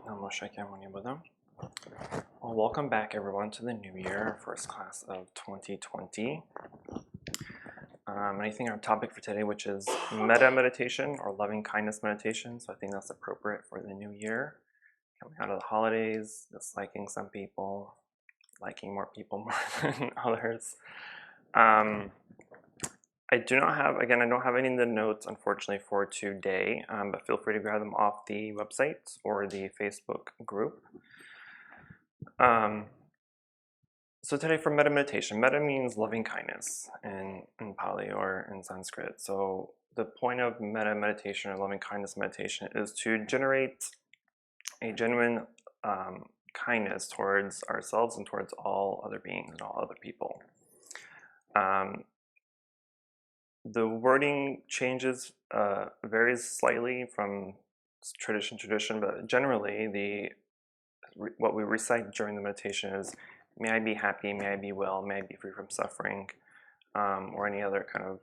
Namo Shakyamuni Buddha. Well, welcome back everyone to the new year, first class of 2020. And I think our topic for today, which is Metta meditation or loving kindness meditation. So I think that's appropriate for the new year. Coming out of the holidays, disliking some people, liking more people more than others. I don't have any in the notes, unfortunately, for today, but feel free to grab them off the website or the Facebook group. So today for Metta meditation, Metta means loving kindness in Pali or in Sanskrit. So the point of Metta meditation or loving kindness meditation is to generate a genuine kindness towards ourselves and towards all other beings and all other people. The wording changes, varies slightly from tradition to tradition, but generally what we recite during the meditation is, may I be happy, may I be well, may I be free from suffering, or any other kind of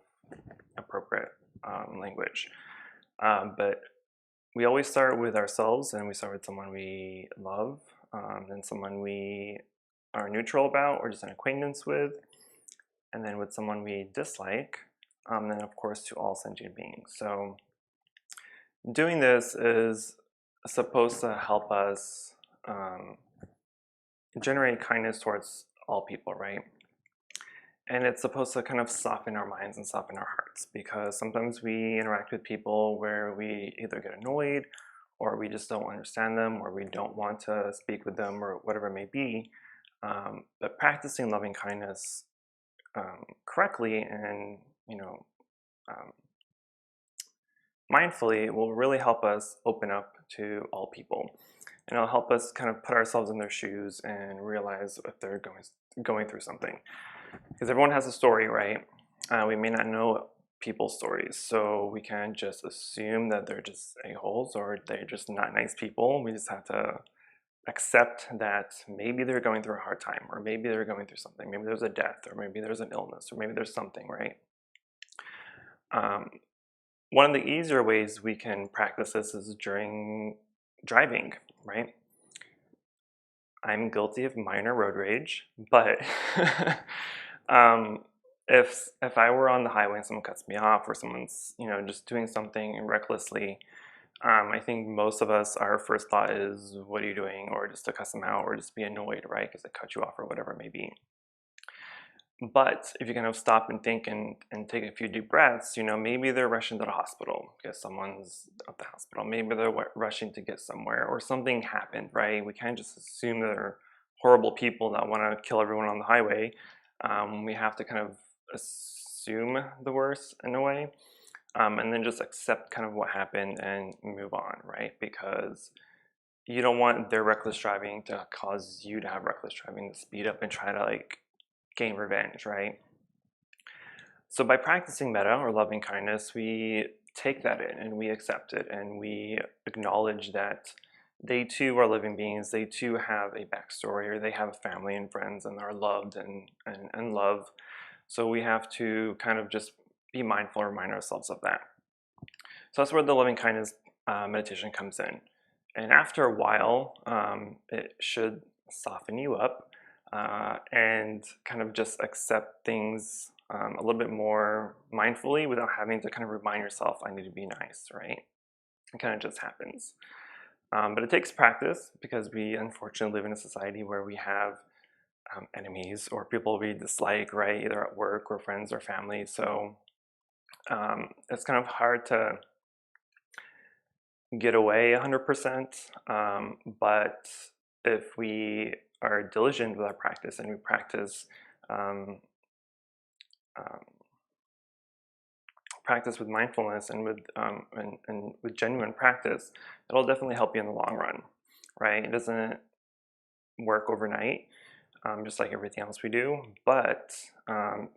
appropriate language. But we always start with ourselves, and we start with someone we love, then someone we are neutral about or just an acquaintance with, and then with someone we dislike, then of course to all sentient beings. So doing this is supposed to help us generate kindness towards all people, right? And it's supposed to kind of soften our minds and soften our hearts, because sometimes we interact with people where we either get annoyed or we just don't understand them or we don't want to speak with them or whatever it may be. But practicing loving kindness correctly and mindfully will really help us open up to all people, and it'll help us kind of put ourselves in their shoes and realize if they're going through something, because everyone has a story, right? We may not know people's stories, so we can't just assume that they're just a-holes or they're just not nice people. We just have to accept that maybe they're going through a hard time, or maybe they're going through something, maybe there's a death, or maybe there's an illness, or maybe there's something, right? One of the easier ways we can practice this is during driving, right? I'm guilty of minor road rage, but if I were on the highway and someone cuts me off, or someone's just doing something recklessly, I think most of us, our first thought is, what are you doing? Or just to cuss them out, or just be annoyed, right? Because they cut you off or whatever it may be. But if you kind of stop and think and take a few deep breaths, maybe they're rushing to the hospital because someone's at the hospital. Maybe they're rushing to get somewhere, or something happened, right? We can't just assume they're horrible people that want to kill everyone on the highway. We have to kind of assume the worst in a way, and then just accept kind of what happened and move on, right? Because you don't want their reckless driving to cause you to have reckless driving, to speed up and try to gain revenge, right? So by practicing metta or loving kindness, we take that in and we accept it, and we acknowledge that they too are living beings. They too have a backstory, or they have family and friends and are loved and love. So we have to kind of just be mindful and remind ourselves of that. So that's where the loving kindness meditation comes in. And after a while, it should soften you up, and kind of just accept things a little bit more mindfully without having to kind of remind yourself, I need to be nice, right? It kind of just happens. But it takes practice, because we unfortunately live in a society where we have enemies or people we dislike, right? Either at work or friends or family. So it's kind of hard to get away 100%. But if we are diligent with our practice and we practice with mindfulness and with genuine practice, it'll definitely help you in the long run, right? It doesn't work overnight, just like everything else we do, but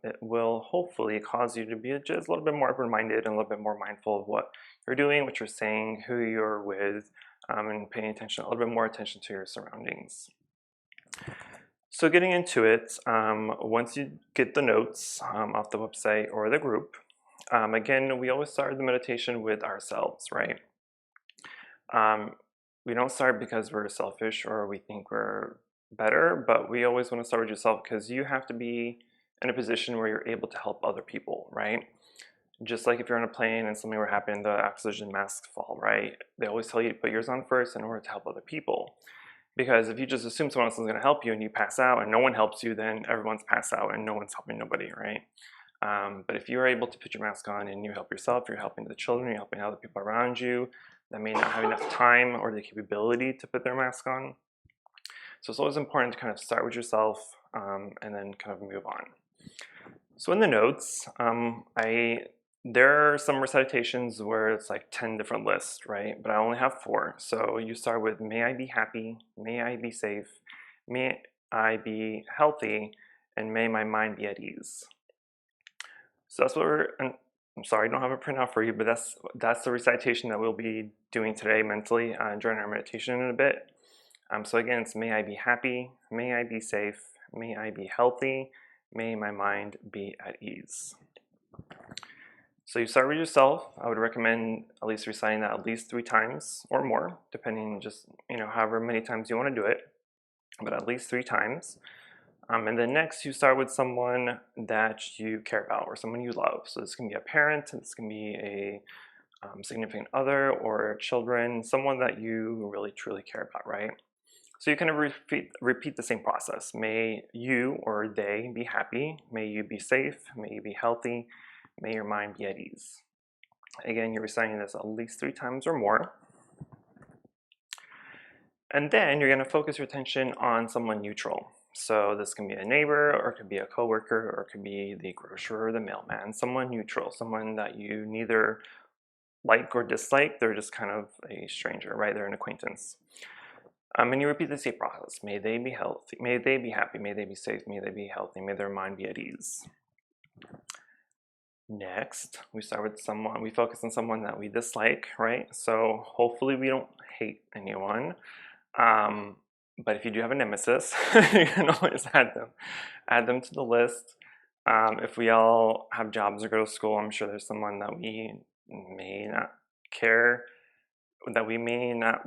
it will hopefully cause you to be just a little bit more open-minded and a little bit more mindful of what you're doing, what you're saying, who you're with, and paying attention, a little bit more attention to your surroundings. So getting into it, once you get the notes off the website or the group, again, we always start the meditation with ourselves, right? we don't start because we're selfish or we think we're better, but we always want to start with yourself because you have to be in a position where you're able to help other people, right? Just like if you're on a plane and something were happening, the oxygen masks fall, right? They always tell you to put yours on first in order to help other people. Because if you just assume someone else is going to help you and you pass out and no one helps you, then everyone's passed out and no one's helping nobody, right? But if you're able to put your mask on and you help yourself, you're helping the children, you're helping other people around you that may not have enough time or the capability to put their mask on. So it's always important to kind of start with yourself and then kind of move on. So in the notes, there are some recitations where it's like 10 different lists, right? But I only have 4. So you start with, may I be happy, may I be safe, may I be healthy, and may my mind be at ease. So that's what I'm sorry, I don't have a printout for you, but that's the recitation that we'll be doing today mentally during our meditation in a bit. So again, it's may I be happy, may I be safe, may I be healthy, may my mind be at ease. So you start with yourself. I would recommend at least reciting that at least 3 times or more, depending just, however many times you want to do it, but at least 3 times. And then next you start with someone that you care about or someone you love. So this can be a parent, this can be a significant other or children, someone that you really truly care about, right? So you kind of repeat the same process. May you or they be happy, may you be safe, may you be healthy, may your mind be at ease. Again, you're reciting this at least 3 times or more. And then you're going to focus your attention on someone neutral. So this can be a neighbor, or it could be a coworker, or it could be the grocer or the mailman. Someone neutral, someone that you neither like or dislike. They're just kind of a stranger, right? They're an acquaintance. And you repeat the same process. May they be healthy, may they be happy, may they be safe, may they be healthy, may their mind be at ease. Next, we focus on someone that we dislike, right? So hopefully we don't hate anyone. But if you do have a nemesis, you can always add them to the list. If we all have jobs or go to school, I'm sure there's someone that we may not care, that we may not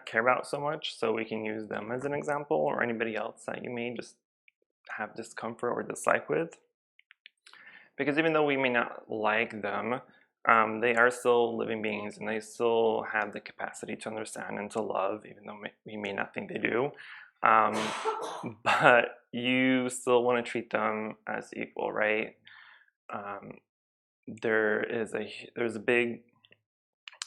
care about so much, so we can use them as an example, or anybody else that you may just have discomfort or dislike with. Because even though we may not like them, they are still living beings and they still have the capacity to understand and to love, even though we may not think they do. But you still want to treat them as equal, right? There's a big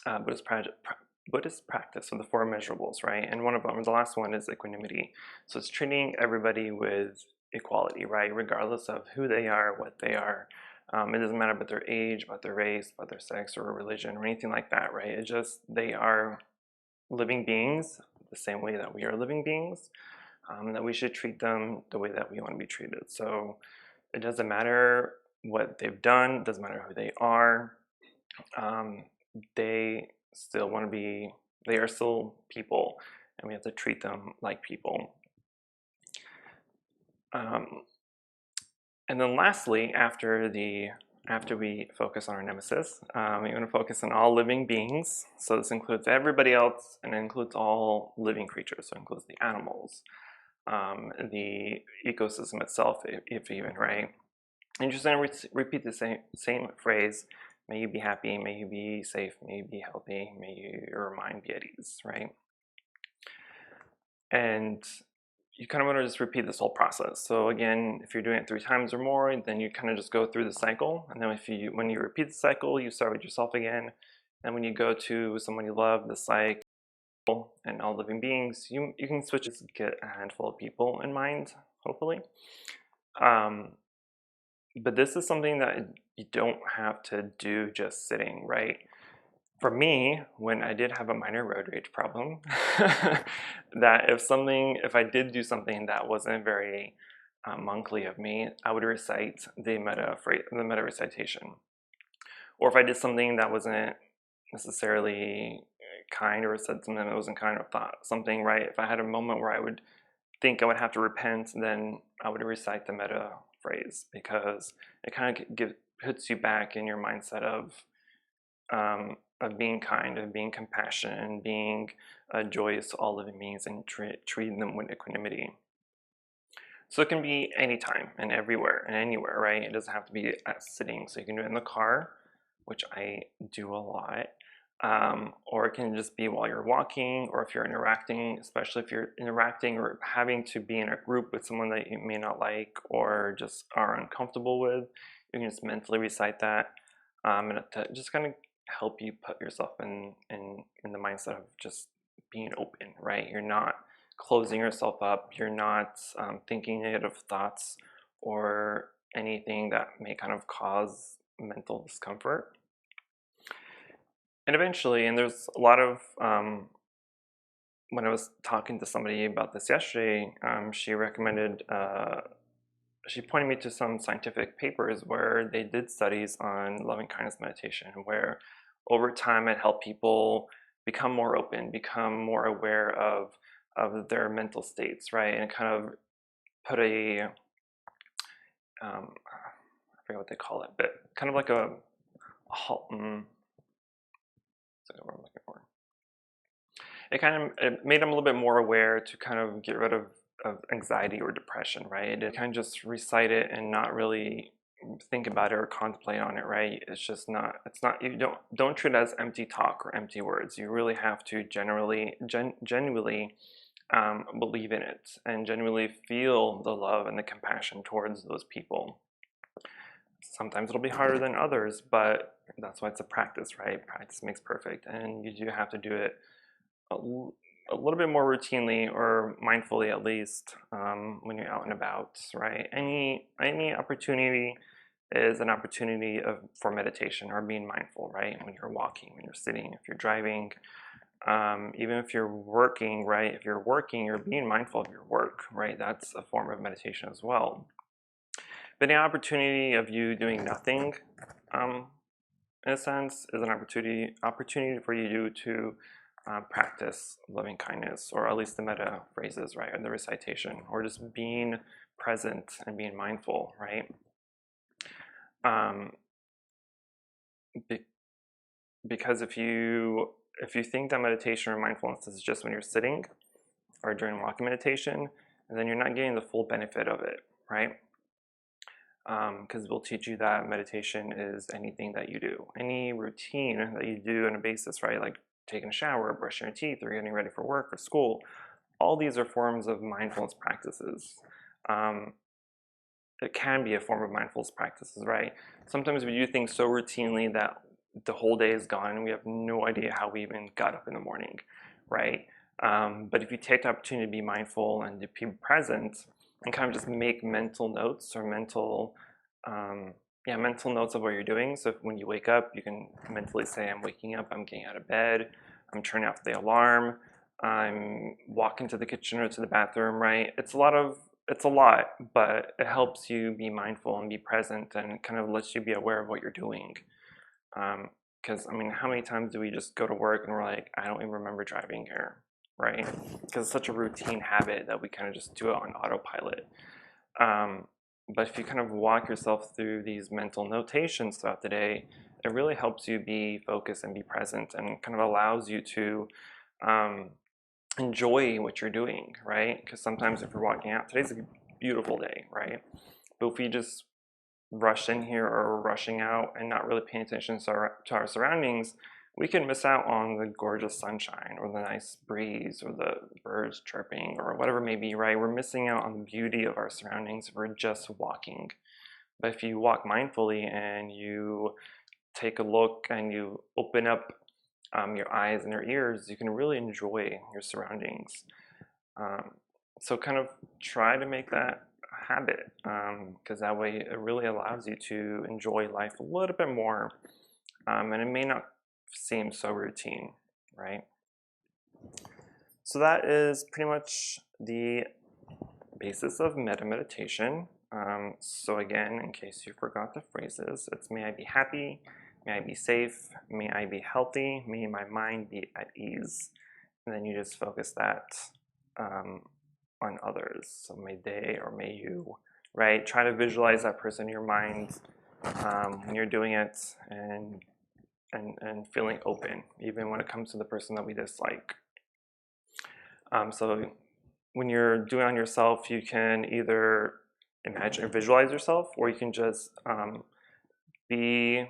Buddhist practice of the 4 measurables, right? And one of them, the last one, is equanimity. So it's treating everybody with equality, right? Regardless of who they are, what they are. It doesn't matter about their age, about their race, about their sex or religion or anything like that, right? It's just they are living beings the same way that we are living beings, that we should treat them the way that we want to be treated. So it doesn't matter what they've done, it doesn't matter who they are. They are still people, and we have to treat them like people. And then lastly, after we focus on our nemesis, we're going to focus on all living beings. So this includes everybody else, and it includes all living creatures. So it includes the animals, the ecosystem itself, if even, right? And just going to repeat the same phrase. May you be happy, may you be safe, may you be healthy, may your mind be at ease, right? And you kind of want to just repeat this whole process. So again, if you're doing it 3 times or more, then you kind of just go through the cycle. And then when you repeat the cycle, you start with yourself again. And when you go to someone you love, dislike, and all living beings, you can switch to get a handful of people in mind, hopefully. But this is something that you don't have to do just sitting, right? For me, when I did have a minor road rage problem, that if I did do something that wasn't very monkly of me, I would recite the Metta recitation. Or if I did something that wasn't necessarily kind, or said something that wasn't kind, or thought something, right? If I had a moment where I would think I would have to repent, then I would recite the Metta phrase, because it kind of puts you back in your mindset of of being kind, of being compassionate, and being joyous to all living beings and treating them with equanimity. So it can be anytime and everywhere and anywhere, right? It doesn't have to be at sitting. So you can do it in the car, which I do a lot. Or it can just be while you're walking, or if you're interacting, especially if you're interacting or having to be in a group with someone that you may not like or just are uncomfortable with. You can just mentally recite that, and to just kind of help you put yourself in the mindset of just being open, right? You're not closing yourself up. You're not thinking negative thoughts or anything that may kind of cause mental discomfort. And eventually, and there's a lot of, when I was talking to somebody about this yesterday, she recommended, she pointed me to some scientific papers where they did studies on loving kindness meditation, where over time it helped people become more open, become more aware of their mental states, right? And kind of put a, I forget what they call it, but kind of like a halt. That's what I'm looking for. It made them a little bit more aware to kind of get rid of anxiety or depression, right? To kind of just recite it and not really think about it or contemplate on it, right? It's not, you don't treat it as empty talk or empty words. You really have to genuinely believe in it and genuinely feel the love and the compassion towards those people. Sometimes it'll be harder than others, but that's why it's a practice, right? Practice makes perfect, and you do have to do it a little bit more routinely or mindfully, at least, when you're out and about, right? Any opportunity is an opportunity for meditation or being mindful, right? When you're walking, when you're sitting, if you're driving, even if you're working, right? If you're working, you're being mindful of your work, right? That's a form of meditation as well. But the opportunity of you doing nothing, in a sense, is an opportunity for you to practice loving kindness, or at least the metta phrases, right, or the recitation, or just being present and being mindful, right? Because if you think that meditation or mindfulness is just when you're sitting or during walking meditation, then you're not getting the full benefit of it, right? Because we'll teach you that meditation is anything that you do, any routine that you do on a basis, right? Like taking a shower, brushing your teeth, or getting ready for work or school. All these are forms of mindfulness practices. It can be a form of mindfulness practices, right? Sometimes we do things so routinely that the whole day is gone and we have no idea how we even got up in the morning, right? But if you take the opportunity to be mindful and to be present and kind of just make mental notes or mental notes of what you're doing. So when you wake up, you can mentally say, I'm waking up, I'm getting out of bed, I'm turning off the alarm, I'm walking to the kitchen or to the bathroom, right? It's a lot, but it helps you be mindful and be present and kind of lets you be aware of what you're doing. Because, how many times do we just go to work and we're like, I don't even remember driving here, right? Because it's such a routine habit that we kind of just do it on autopilot. But if you kind of walk yourself through these mental notations throughout the day, it really helps you be focused and be present, and kind of allows you to enjoy what you're doing, right? Because sometimes if you're walking out, today's a beautiful day, right? But if we just rush in here or rushing out and not really paying attention to our surroundings, we can miss out on the gorgeous sunshine or the nice breeze or the birds chirping or whatever it may be, right? We're missing out on the beauty of our surroundings if we're just walking. But if you walk mindfully and you take a look and you open up your eyes and your ears, you can really enjoy your surroundings. So kind of try to make that a habit, because that way it really allows you to enjoy life a little bit more, and it may not seem so routine, right? So that is pretty much the basis of metta meditation. So again, in case you forgot the phrases, it's may I be happy, may I be safe, may I be healthy, may my mind be at ease. And then you just focus that on others. So may they or may you, right? Try to visualize that person in your mind when you're doing it, and and feeling open, even when it comes to the person that we dislike. So when you're doing it on yourself, you can either imagine or visualize yourself, or you can just be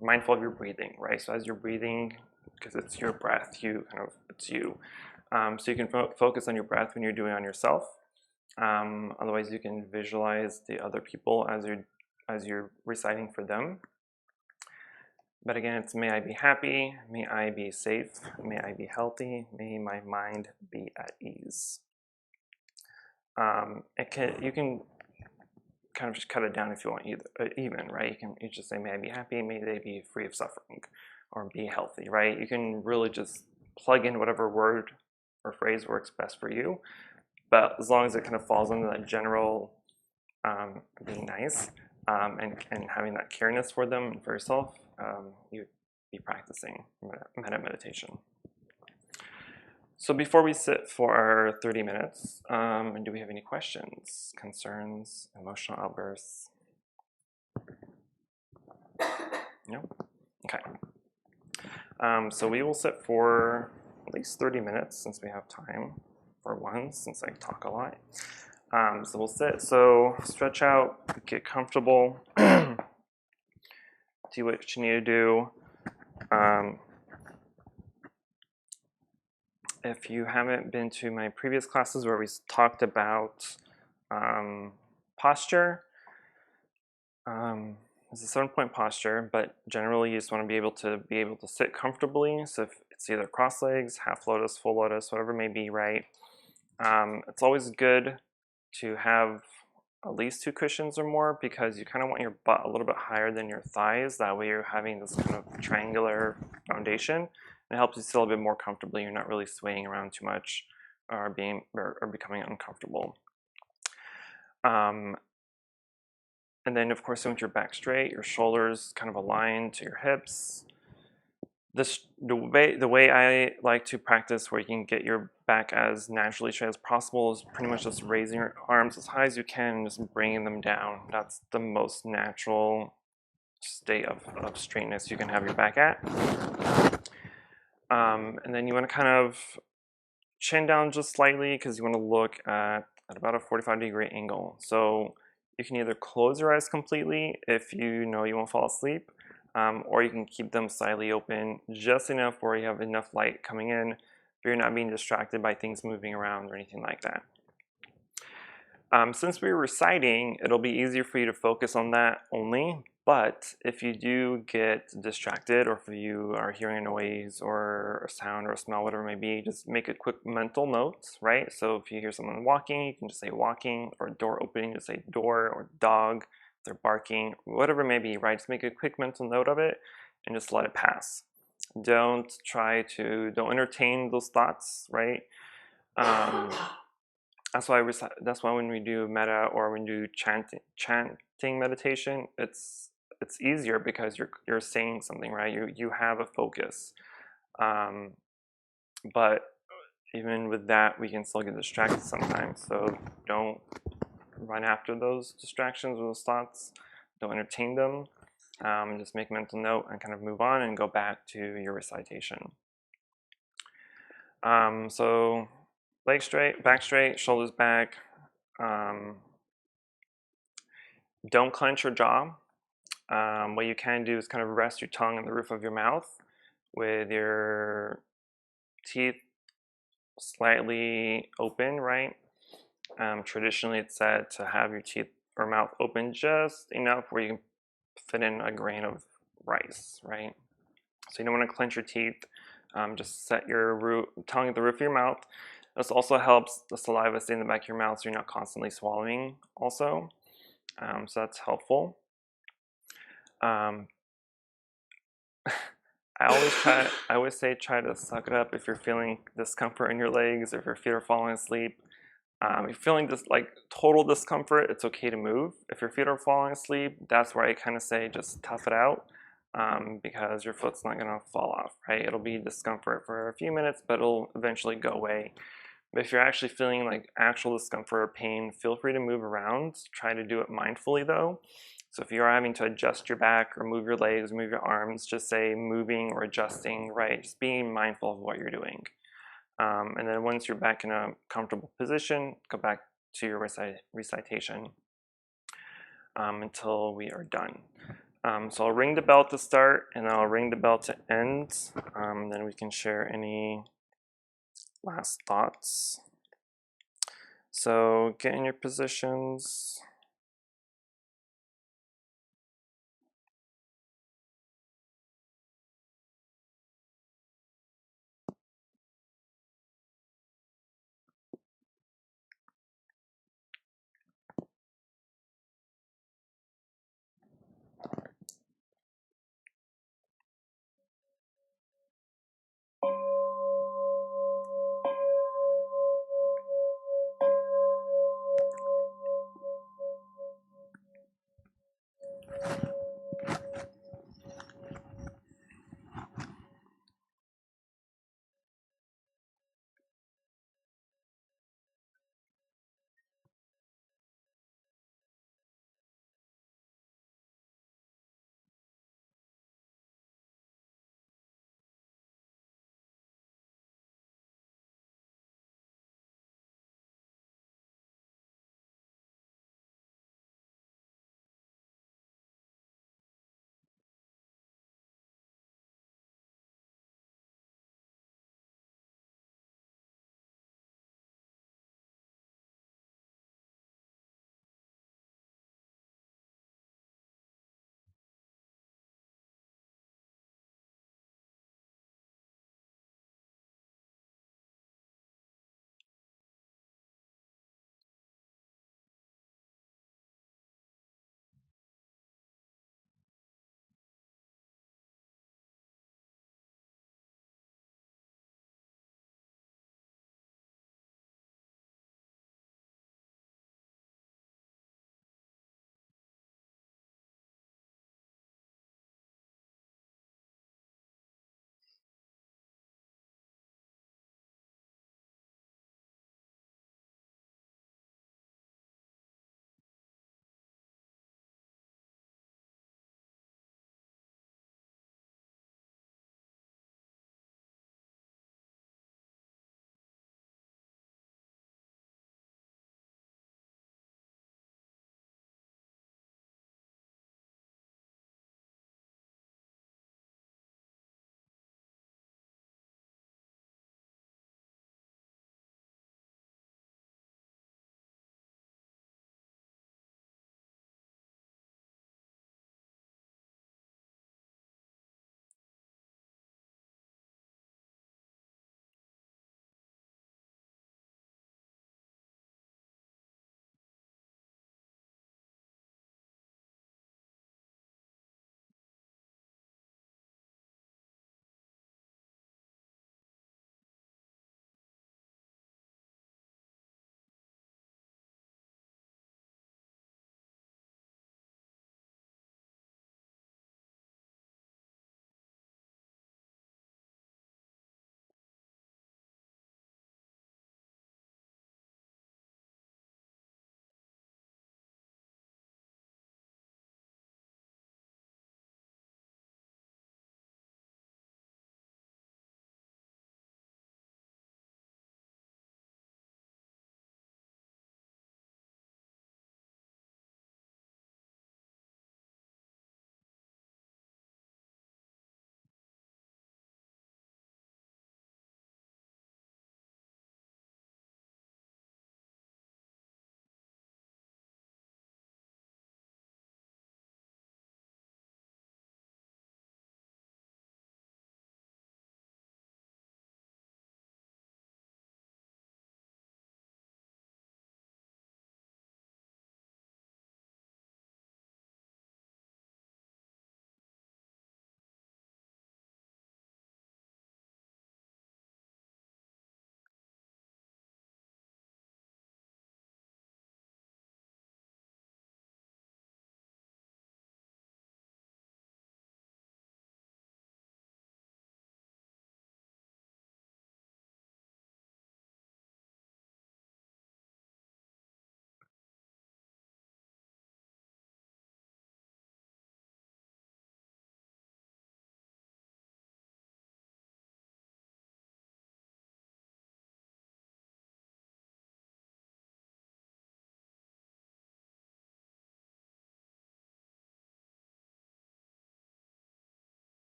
mindful of your breathing, right? So as you're breathing, because it's your breath, it's you. So you can focus on your breath when you're doing it on yourself. Otherwise, you can visualize the other people as you're reciting for them. But again, it's may I be happy, may I be safe, may I be healthy, may my mind be at ease. You can kind of just cut it down if you want even, right? You just say may I be happy, may they be free of suffering, or be healthy, right? You can really just plug in whatever word or phrase works best for you. But as long as it kind of falls under that general being nice and having that careness for them and for yourself, you'd be practicing metta meditation. So before we sit for our 30 minutes, do we have any questions, concerns, emotional outbursts? No? Okay. So we will sit for at least 30 minutes since we have time for one, since I talk a lot. So we'll sit. So stretch out, get comfortable, do what you need to do. If you haven't been to my previous classes where we talked about posture, it's a 7-point posture, but generally you just want to be able to sit comfortably. So if it's either cross legs, half lotus, full lotus, whatever may be, right? It's always good to have at least 2 cushions or more, because you kind of want your butt a little bit higher than your thighs. That way you're having this kind of triangular foundation. It helps you sit a little bit more comfortably. You're not really swaying around too much or becoming uncomfortable. And then, of course, with your back straight, your shoulders kind of aligned to your hips. The way I like to practice where you can get your back as naturally straight as possible is pretty much just raising your arms as high as you can and just bringing them down. That's the most natural state of straightness you can have your back at. And then you want to kind of chin down just slightly, because you want to look at about a 45-degree angle. So you can either close your eyes completely if you know you won't fall asleep, or you can keep them slightly open just enough where you have enough light coming in, but you're not being distracted by things moving around or anything like that. Since we're reciting, it'll be easier for you to focus on that only, but if you do get distracted, or if you are hearing a noise or a sound or a smell, whatever it may be, just make a quick mental note, right? So if you hear someone walking, you can just say walking, or a door opening, just say door, or dog, if they're barking, whatever it may be, right? Just make a quick mental note of it and just let it pass. Don't entertain those thoughts, right? That's why when we do metta, or when we do chanting meditation, it's easier, because you're saying something, right? You have a focus. But even with that, we can still get distracted sometimes. So don't run after those distractions or those thoughts. Don't entertain them. Just make a mental note and kind of move on and go back to your recitation. So legs straight, back straight, shoulders back. Don't clench your jaw. What you can do is kind of rest your tongue on the roof of your mouth with your teeth slightly open, right? Traditionally, it's said to have your teeth or mouth open just enough where you can fit in a grain of rice, right? So you don't want to clench your teeth. Just set your tongue at the roof of your mouth. This also helps the saliva stay in the back of your mouth, so you're not constantly swallowing also. So that's helpful. I always say try to suck it up if you're feeling discomfort in your legs, if your feet are falling asleep. If you're feeling this like total discomfort, it's okay to move. If your feet are falling asleep, that's where I kind of say just tough it out, because your foot's not gonna fall off, right? It'll be discomfort for a few minutes, but it'll eventually go away. But if you're actually feeling like actual discomfort or pain, feel free to move around. Try to do it mindfully though. So if you are having to adjust your back or move your legs, move your arms, just say moving or adjusting, right? Just being mindful of what you're doing. And then once you're back in a comfortable position, go back to your recitation until we are done. So I'll ring the bell to start, and then I'll ring the bell to end. Then we can share any last thoughts. So get in your positions.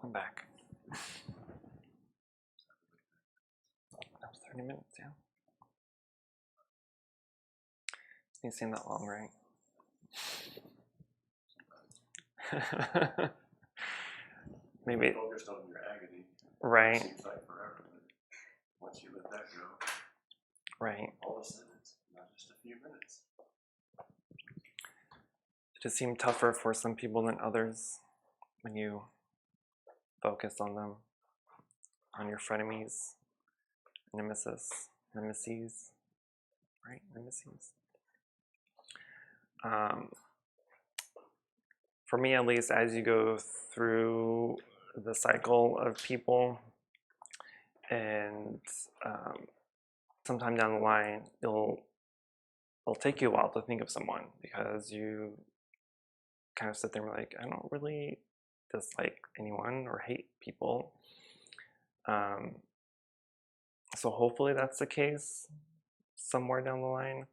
welcome back. That was 30 minutes, yeah. It seemed that long, right? Maybe. Focused on your agony. Right. It seems like forever, but once you let that go, right. All of a sudden it's not just a few minutes. It just seemed tougher for some people than others when you focus on them, on your frenemies, nemesis, right? Nemesis. For me, at least, as you go through the cycle of people, and sometime down the line, it'll take you a while to think of someone because you kind of sit there and be like, I don't really dislike anyone or hate people. So hopefully that's the case somewhere down the line.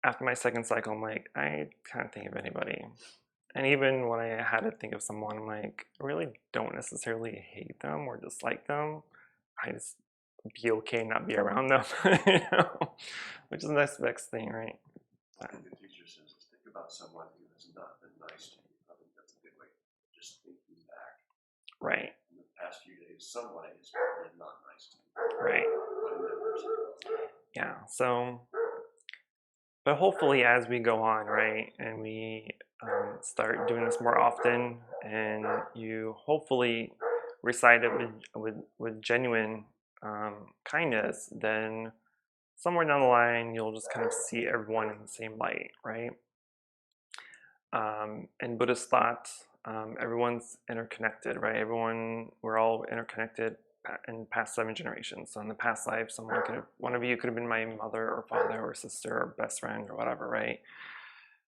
After my second cycle, I'm like, I can't think of anybody. And even when I had to think of someone, I'm like, I really don't necessarily hate them or dislike them. I just be okay not be around them, you know? Which is the next thing, right? I think the teacher says, think about someone who has not been nice to you. I think that's a good way of just thinking back. Right. In the past few days, someone has been not nice to you. Right. Find that person. Yeah, so, but hopefully as we go on, right, and we start doing this more often, and you hopefully recite it with genuine kindness, then somewhere down the line you'll just kind of see everyone in the same light, right? In Buddhist thought, everyone's interconnected, right? We're all interconnected in past 7 generations. So in the past life, one of you could have been my mother or father or sister or best friend or whatever, right?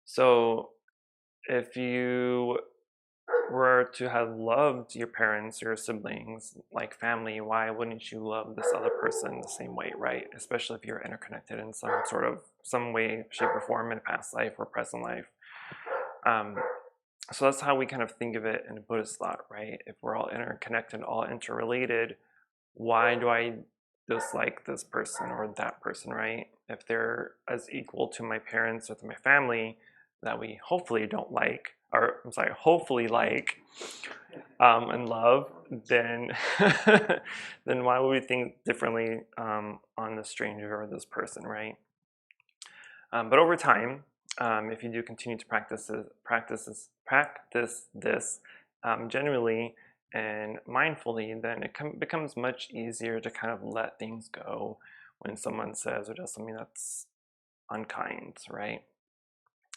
So if you were to have loved your parents, your siblings, like family, why wouldn't you love this other person the same way, right? Especially if you're interconnected in some way, shape, or form in a past life or present life. So that's how we kind of think of it in Buddhist thought, right? If we're all interconnected, all interrelated, why do I dislike this person or that person, right? If they're as equal to my parents or to my family that we hopefully don't like, or I'm sorry, hopefully like and love, then then why would we think differently on this stranger or this person, right? But over time, if you do continue to practice this genuinely and mindfully, then it becomes much easier to kind of let things go when someone says or does something that's unkind, right?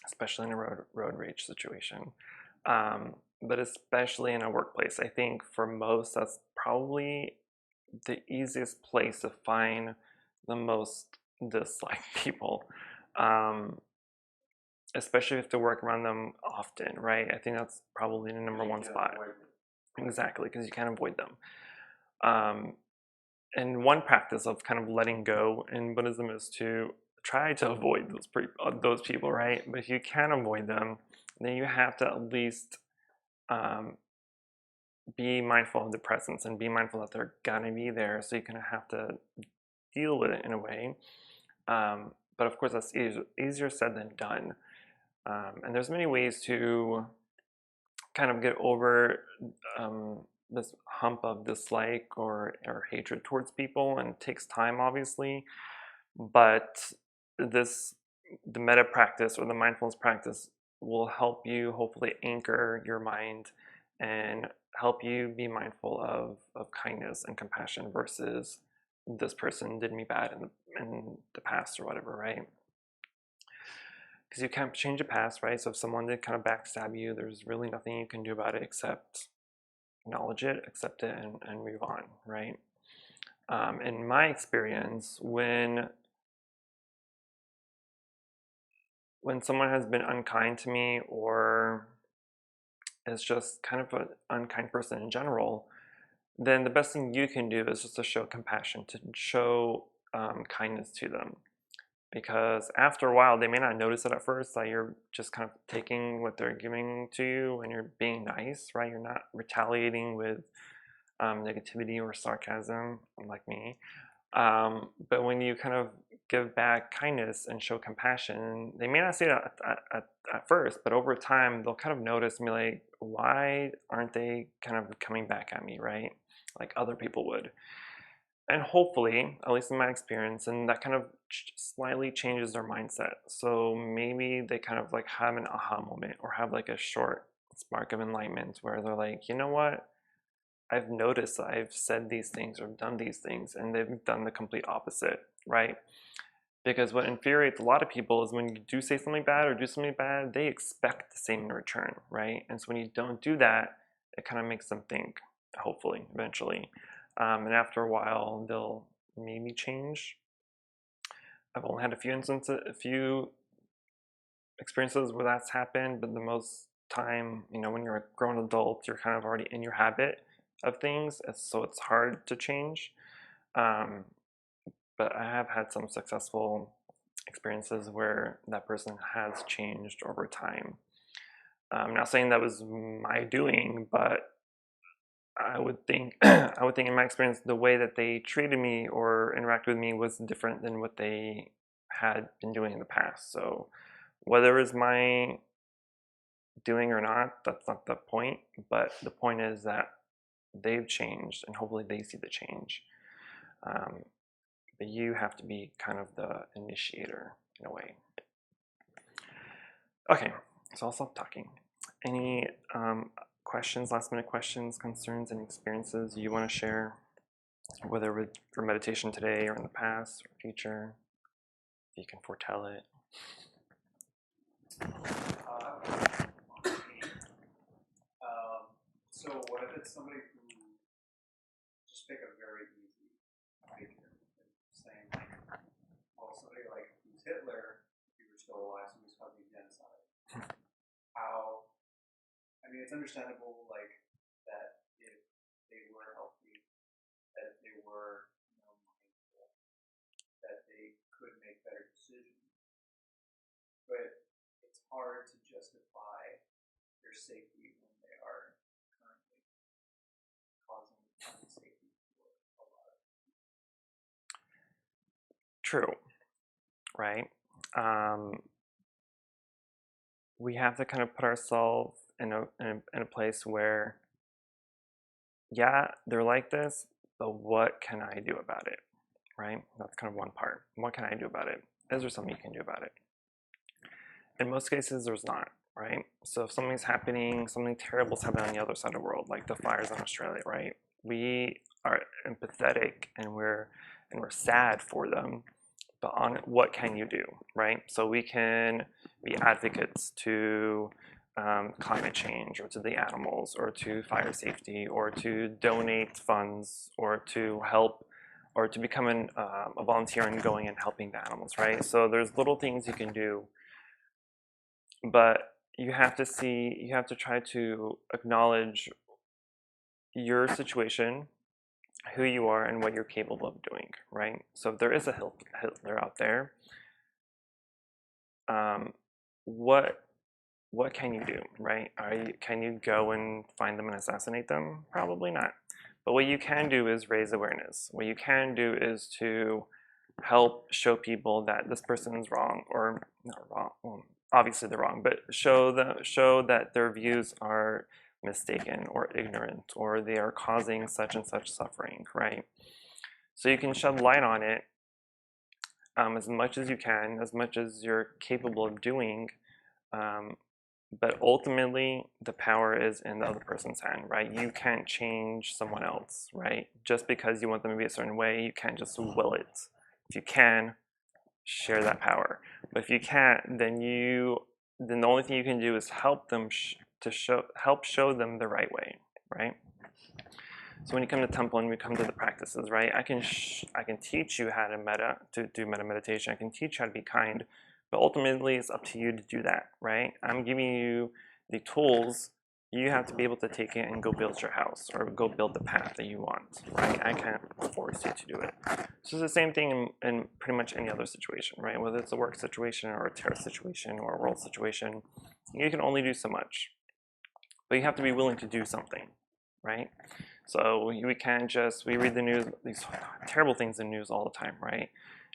Especially in a road rage situation. But especially in a workplace, I think for most, that's probably the easiest place to find the most disliked people. Especially if to work around them often, right? I think that's probably the number one spot. Exactly, because you can't avoid them. And one practice of kind of letting go in Buddhism is to try to avoid those people, right? But if you can't avoid them, then you have to at least be mindful of the presence and be mindful that they're gonna be there, so you're gonna have to deal with it in a way. But of course, that's easier said than done. And there's many ways to kind of get over this hump of dislike or hatred towards people, and it takes time, obviously. But the metta practice or the mindfulness practice will help you hopefully anchor your mind and help you be mindful of kindness and compassion versus this person did me bad in the past or whatever, right? Because you can't change the past, right? So if someone did kind of backstab you, there's really nothing you can do about it except acknowledge it, accept it, and move on, right? In my experience, when someone has been unkind to me or is just kind of an unkind person in general, then the best thing you can do is just to show compassion, to show kindness to them. because after a while they may not notice it at first, that you're just kind of taking what they're giving to you and you're being nice, right? You're not retaliating with negativity or sarcasm like me. But when you kind of give back kindness and show compassion, they may not see it at first, but over time they'll kind of notice and be like, why aren't they kind of coming back at me, right? Like other people would. And hopefully, at least in my experience, and that kind of slightly changes their mindset. So maybe they kind of like have an aha moment or have like a short spark of enlightenment where they're like, you know what? I've noticed I've said these things or done these things, and they've done the complete opposite, right? Because what infuriates a lot of people is when you do say something bad or do something bad, they expect the same in return, right? And so when you don't do that, it kind of makes them think, hopefully, eventually. And after a while, they'll maybe change. I've only had a few instances, a few experiences where that's happened, but the most time, when you're a grown adult, you're kind of already in your habit of things, so it's hard to change. Um, but I have had some successful experiences where that person has changed over time. I'm not saying that was my doing, but I would think I would think in my experience the way that they treated me or interacted with me was different than what they had been doing in the past. So whether it was my doing or not, that's not the point. But the point is that they've changed and hopefully they see the change. Um, but you have to be kind of the initiator in a way. Okay, so I'll stop talking. Any questions, last minute questions, concerns, and experiences you want to share, whether with for meditation today or in the past or future? If you can foretell it. So what if it's somebody who, just pick a very easy figure, saying like, well, somebody like who's Hitler, if he were still alive, so he's causing genocide. How, I mean, it's understandable like that if they were healthy, that if they were, mindful, that they could make better decisions. But it's hard to justify their safety when they are currently causing unsafety for a lot of people. True, right? We have to kind of put ourselves in a place where, yeah, they're like this, but what can I do about it, right? That's kind of one part. What can I do about it? Is there something you can do about it? In most cases, there's not, right? So if something's happening, something terrible is happening on the other side of the world, like the fires in Australia, right? We are empathetic and we're sad for them, but on what can you do, right? So we can be advocates to climate change or to the animals or to fire safety or to donate funds or to help or to become a volunteer and going and helping the animals, right? So there's little things you can do, but you have to try to acknowledge your situation, who you are, and what you're capable of doing, right? So if there is a Hitler out there, what can you do, right? Can you go and find them and assassinate them? Probably not. But what you can do is raise awareness. What you can do is to help show people that this person is wrong, or not wrong. Well, obviously they're wrong, but show that their views are mistaken or ignorant, or they are causing such and such suffering, right? So you can shed light on it as much as you can, as much as you're capable of doing. But ultimately, the power is in the other person's hand, right? You can't change someone else, right? Just because you want them to be a certain way, you can't just will it. If you can, share that power. But if you can't, then the only thing you can do is help them help show them the right way, right? So when you come to temple and we come to the practices, right? I can teach you how to do metta meditation. I can teach you how to be kind, but ultimately it's up to you to do that, right? I'm giving you the tools You have to be able to take it and go build your house or go build the path that you want, right? I can't force you to do it. So it's the same thing in pretty much any other situation, right? Whether it's a work situation or a terrorist situation or a world situation, you can only do so much. But you have to be willing to do something, right? So we can't just, we read the news, these terrible things in the news all the time, right?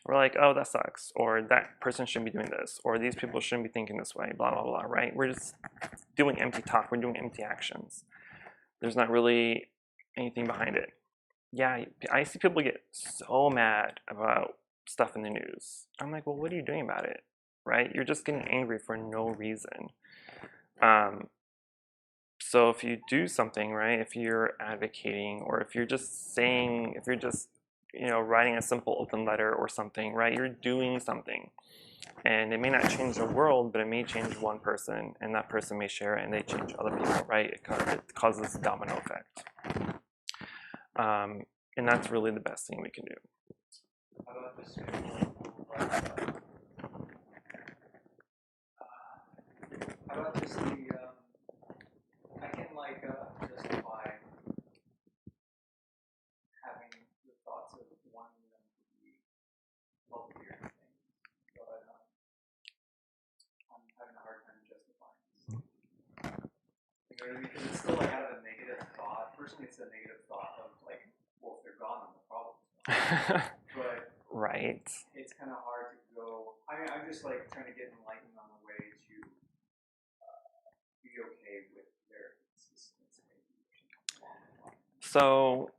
We're like, oh, that sucks, or that person shouldn't be doing this, or these people shouldn't be thinking this way, blah, blah, blah, right? We're just doing empty talk, we're doing empty actions. There's not really anything behind it. Yeah, I see people get so mad about stuff in the news. I'm like, well, what are you doing about it, right? You're just getting angry for no reason. So if you do something, right, if you're advocating, or if you're just saying, if you're just, writing a simple open letter or something, right, you're doing something. And it may not change the world, but it may change one person, and that person may share it, and they change other people, right? It causes a domino effect. And that's really the best thing we can do. How about this? How about just I can justify having the thoughts of wanting them to be healthier things, but I'm having a hard time justifying this. You know what I mean? Because it's still out of a negative thought. Personally, it's a negative thought of well, if they're gone, then the problem's gone. But right. It's kind of hard to go. I'm just trying to get enlightened on the way to be okay with their existence. So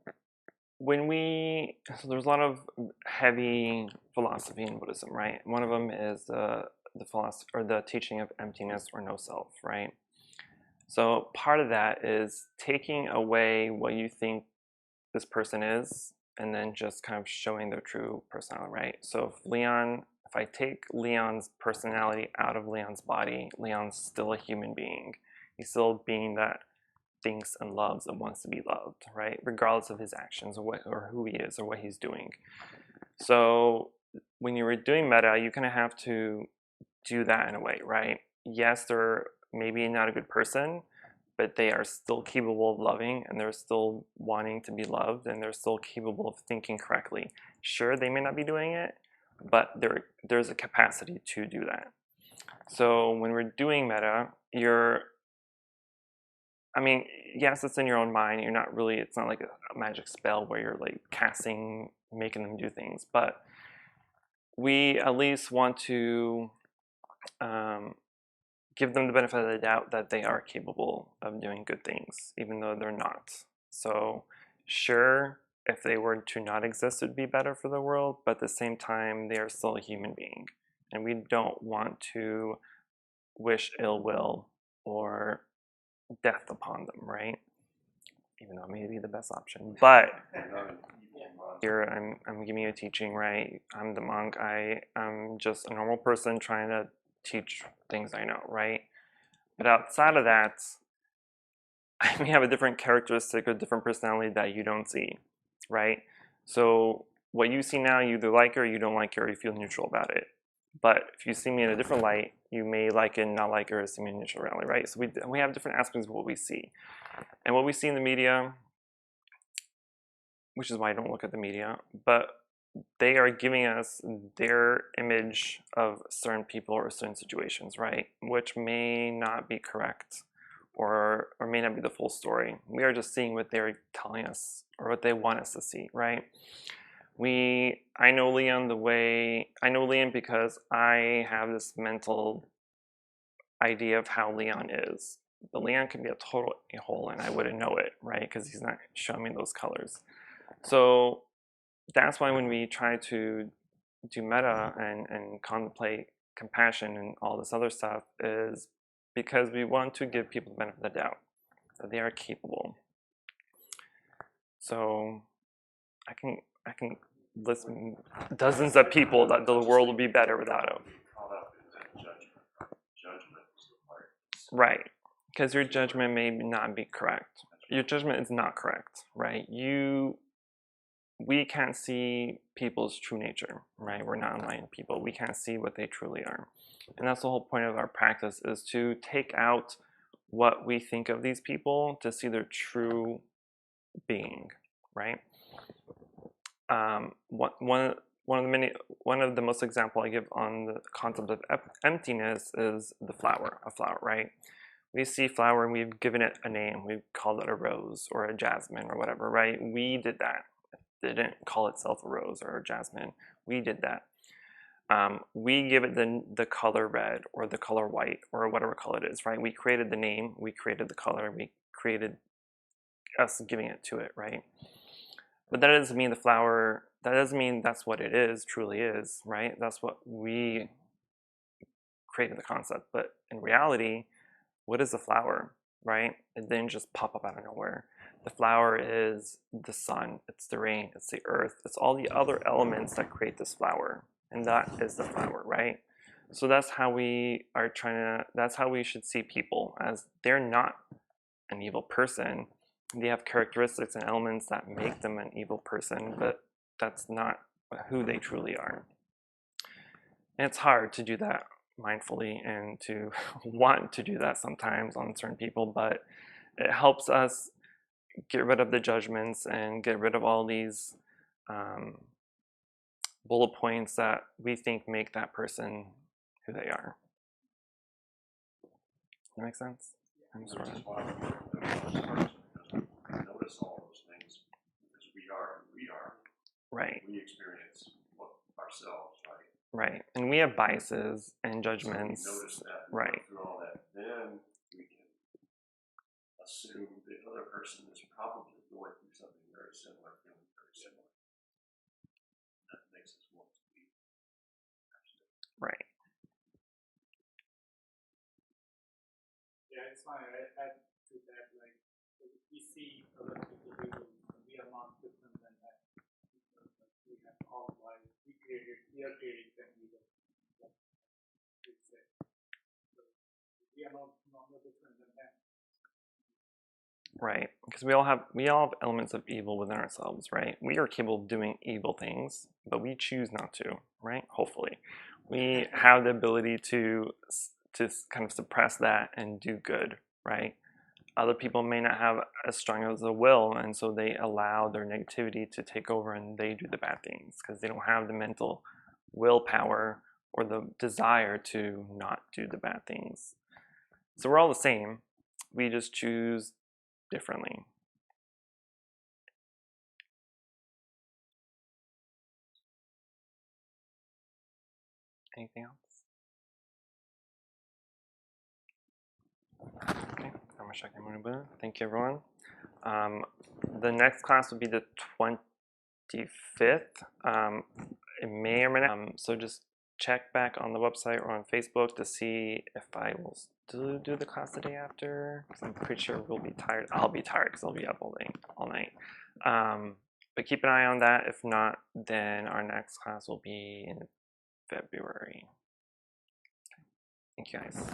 there's a lot of heavy philosophy in Buddhism, right? One of them is the philosophy or the teaching of emptiness or no self, right? So part of that is taking away what you think this person is, and then just kind of showing their true personality, right? So if I take Leon's personality out of Leon's body, Leon's still a human being. He's still a being that thinks and loves and wants to be loved, right? Regardless of his actions or who he is or what he's doing. So when you were doing metta, you kind of have to do that in a way, right? Yes, they're maybe not a good person, but they are still capable of loving, and they're still wanting to be loved, and they're still capable of thinking correctly. Sure, they may not be doing it, but there's a capacity to do that. So when we're doing metta, yes, it's in your own mind. It's not like a magic spell where you're casting, making them do things, but we at least want to give them the benefit of the doubt that they are capable of doing good things, even though they're not. So sure, if they were to not exist, it would be better for the world, but at the same time, they are still a human being. And we don't want to wish ill will or death upon them, right? Even though it may be the best option. But here I'm giving you a teaching, right? I'm the monk. I'm just a normal person trying to teach things I know, right? But outside of that, I may have a different characteristic or different personality that you don't see, right? So what you see now, you either like it or you don't like it, or you feel neutral about it. But if you see me in a different light, you may like it and not like it, or see me in a neutral reality, right? So we have different aspects of what we see. And what we see in the media, which is why I don't look at the media, but they are giving us their image of certain people or certain situations, right? Which may not be correct or may not be the full story. We are just seeing what they're telling us or what they want us to see, right? I know Leon because I have this mental idea of how Leon is. But Leon can be a total a-hole and I wouldn't know it, right? Because he's not showing me those colors. So that's why when we try to do metta and contemplate compassion and all this other stuff is because we want to give people the benefit of the doubt that they are capable. So I can list dozens of people that the world would be better without them. Right, because your judgment may not be correct. Your judgment is not correct, right? We can't see people's true nature, right? We're not enlightened people. We can't see what they truly are. And that's the whole point of our practice, is to take out what we think of these people to see their true being, right? One of the most example I give on the concept of emptiness is a flower, right? We see flower and we've given it a name. We've called it a rose or a jasmine or whatever, right? We did that. It didn't call itself a rose or a jasmine. We did that. We give it the color red or the color white or whatever color it is, right? We created the name, we created the color, we created us giving it to it, right? But that doesn't mean the flower, that doesn't mean that's what it is, truly is, right? That's what we created the concept. But in reality, what is the flower, right? It didn't just pop up out of nowhere. The flower is the sun, it's the rain, it's the earth, it's all the other elements that create this flower. And that is the flower, right? So that's how we are that's how we should see people, as they're not an evil person. They have characteristics and elements that make them an evil person, but that's not who they truly are. And it's hard to do that mindfully and to want to do that sometimes on certain people, but it helps us get rid of the judgments and get rid of all these bullet points that we think make that person who they are. Does that make sense? I'm sorry. Which is why we notice all those things, because we are who we are. Right. We experience ourselves, right? Right. And we have biases and judgments. So we notice that. Right. Go through all that, then we can assume the other person is probably going through something very similar, feeling very similar. That makes us want to be. Right. Yeah, it's fine. I add to that, like, we see other people evil, we are not different than that. Because, like, we have all life, we are creating them evil. So we are not different than them. Right. Because we all have elements of evil within ourselves, right? We are capable of doing evil things, but we choose not to, right? Hopefully. We have the ability to kind of suppress that and do good, right? Other people may not have as strong as a will, and so they allow their negativity to take over and they do the bad things because they don't have the mental willpower or the desire to not do the bad things. So we're all the same. We just choose differently. Anything else? Okay, I'm gonna check in. Thank you, everyone. The next class will be the 25th. It may or may not. So just check back on the website or on Facebook to see if I will still do the class the day after. Because I'm pretty sure we'll be tired. I'll be tired because I'll be up all night. But keep an eye on that. If not, then our next class will be in February. Thank you, guys.